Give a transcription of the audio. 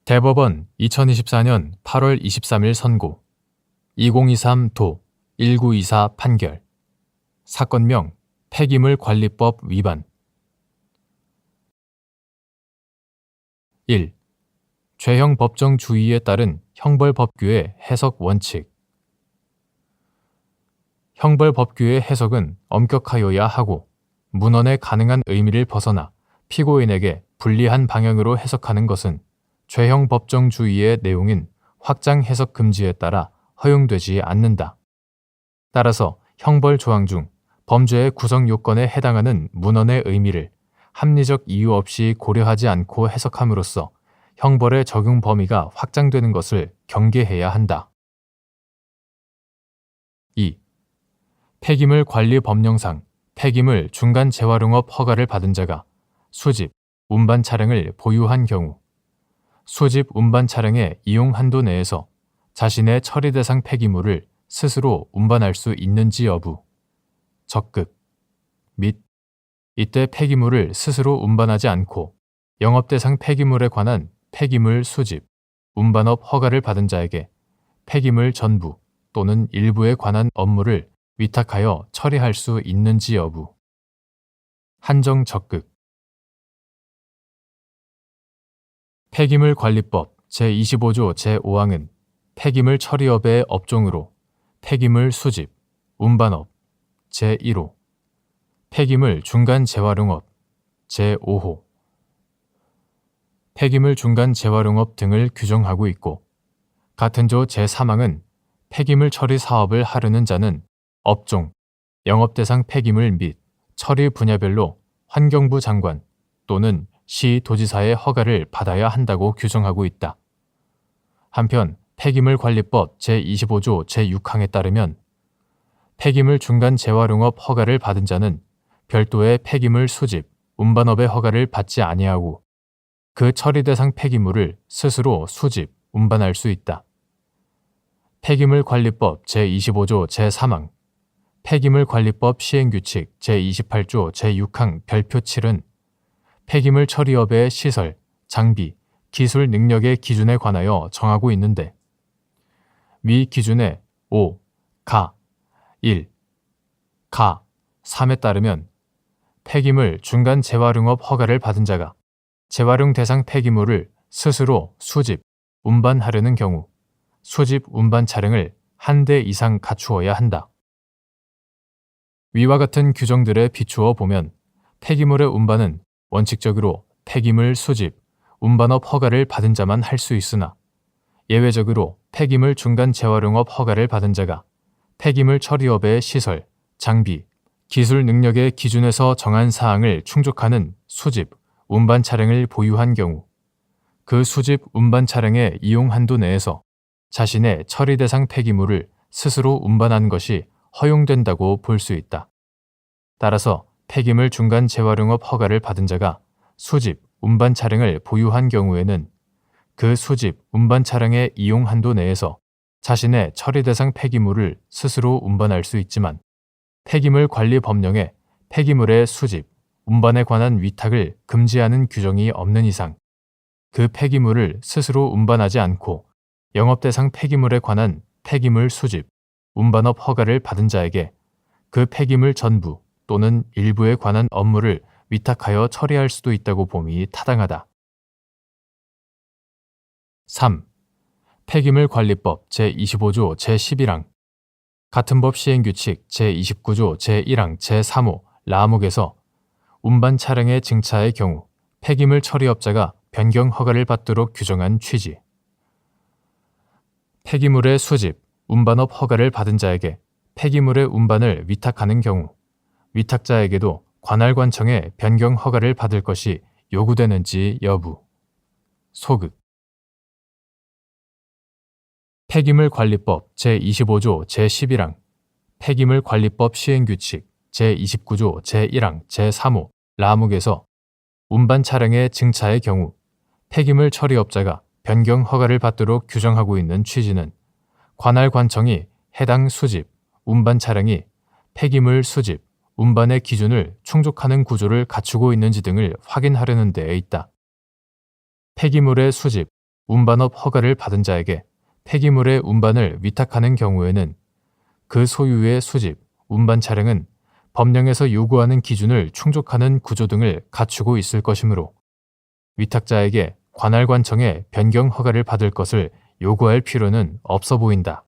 대법원 2024년 8월 23일 선고 2023도 1924 판결 사건명 폐기물관리법 위반 1. 죄형 법정 주의에 따른 형벌법규의 해석 원칙 형벌법규의 해석은 엄격하여야 하고 문헌의 가능한 의미를 벗어나 피고인에게 불리한 방향으로 해석하는 것은 죄형 법정 주의의 내용인 확장 해석 금지에 따라 허용되지 않는다. 따라서 형벌 조항 중 범죄의 구성 요건에 해당하는 문헌의 의미를 합리적 이유 없이 고려하지 않고 해석함으로써 형벌의 적용 범위가 확장되는 것을 경계해야 한다. 2. 폐기물 관리 법령상 폐기물 중간 재활용업 허가를 받은 자가 수집, 운반 차량을 보유한 경우 수집, 운반 차량의 이용 한도 내에서 자신의 처리 대상 폐기물을 스스로 운반할 수 있는지 여부, 적극 및 이때 폐기물을 스스로 운반하지 않고 영업 대상 폐기물에 관한 폐기물 수집, 운반업 허가를 받은 자에게 폐기물 전부 또는 일부에 관한 업무를 위탁하여 처리할 수 있는지 여부, 한정 적극 폐기물관리법 제25조 제5항은 폐기물 처리업의 업종으로 폐기물 수집, 운반업 제1호, 폐기물 중간 재활용업 제5호, 폐기물 중간 재활용업 등을 규정하고 있고 같은 조 제3항은 폐기물 처리 사업을 하려는 자는 업종, 영업 대상 폐기물 및 처리 분야별로 환경부 장관 또는 시도지사의 허가를 받아야 한다고 규정하고 있다. 한편 폐기물관리법 제25조 제6항에 따르면 폐기물 중간 재활용업 허가를 받은 자는 별도의 폐기물 수집, 운반업의 허가를 받지 아니하고 그 처리 대상 폐기물을 스스로 수집, 운반할 수 있다. 폐기물관리법 제25조 제3항, 폐기물관리법 시행규칙 제28조 제6항 별표 7은 폐기물 처리업의 시설, 장비, 기술 능력의 기준에 관하여 정하고 있는데 위 기준의 5, 가, 1, 가, 3에 따르면 폐기물 중간 재활용업 허가를 받은 자가 재활용 대상 폐기물을 스스로 수집, 운반하려는 경우 수집, 운반 차량을 한 대 이상 갖추어야 한다. 위와 같은 규정들에 비추어 보면 폐기물의 운반은 원칙적으로 폐기물 수집, 운반업 허가를 받은 자만 할 수 있으나 예외적으로 폐기물 중간 재활용업 허가를 받은 자가 폐기물 처리업의 시설, 장비, 기술 능력의 기준에서 정한 사항을 충족하는 수집, 운반 차량을 보유한 경우 그 수집, 운반 차량의 이용 한도 내에서 자신의 처리 대상 폐기물을 스스로 운반한 것이 허용된다고 볼 수 있다. 따라서 폐기물 중간 재활용업 허가를 받은 자가 수집, 운반 차량을 보유한 경우에는 그 수집, 운반 차량의 이용 한도 내에서 자신의 처리 대상 폐기물을 스스로 운반할 수 있지만 폐기물 관리 법령에 폐기물의 수집, 운반에 관한 위탁을 금지하는 규정이 없는 이상 그 폐기물을 스스로 운반하지 않고 영업 대상 폐기물에 관한 폐기물 수집, 운반업 허가를 받은 자에게 그 폐기물 전부 또는 일부에 관한 업무를 위탁하여 처리할 수도 있다고 봄이 타당하다. 3. 폐기물관리법 제25조 제11항 같은 법 시행규칙 제29조 제1항 제3호 라목에서 운반 차량의 증차의 경우 폐기물 처리업자가 변경 허가를 받도록 규정한 취지. 폐기물의 수집, 운반업 허가를 받은 자에게 폐기물의 운반을 위탁하는 경우 위탁자에게도 관할관청에 변경 허가를 받을 것이 요구되는지 여부. 소극 폐기물관리법 제25조 제11항 폐기물관리법 시행규칙 제29조 제1항 제3호 라목에서 운반 차량의 증차의 경우 폐기물 처리업자가 변경 허가를 받도록 규정하고 있는 취지는 관할관청이 해당 수집, 운반 차량이 폐기물 수집, 운반의 기준을 충족하는 구조를 갖추고 있는지 등을 확인하려는 데에 있다. 폐기물의 수집, 운반업 허가를 받은 자에게 폐기물의 운반을 위탁하는 경우에는 그 소유의 수집, 운반 차량은 법령에서 요구하는 기준을 충족하는 구조 등을 갖추고 있을 것이므로 위탁자에게 관할관청에 변경 허가를 받을 것을 요구할 필요는 없어 보인다.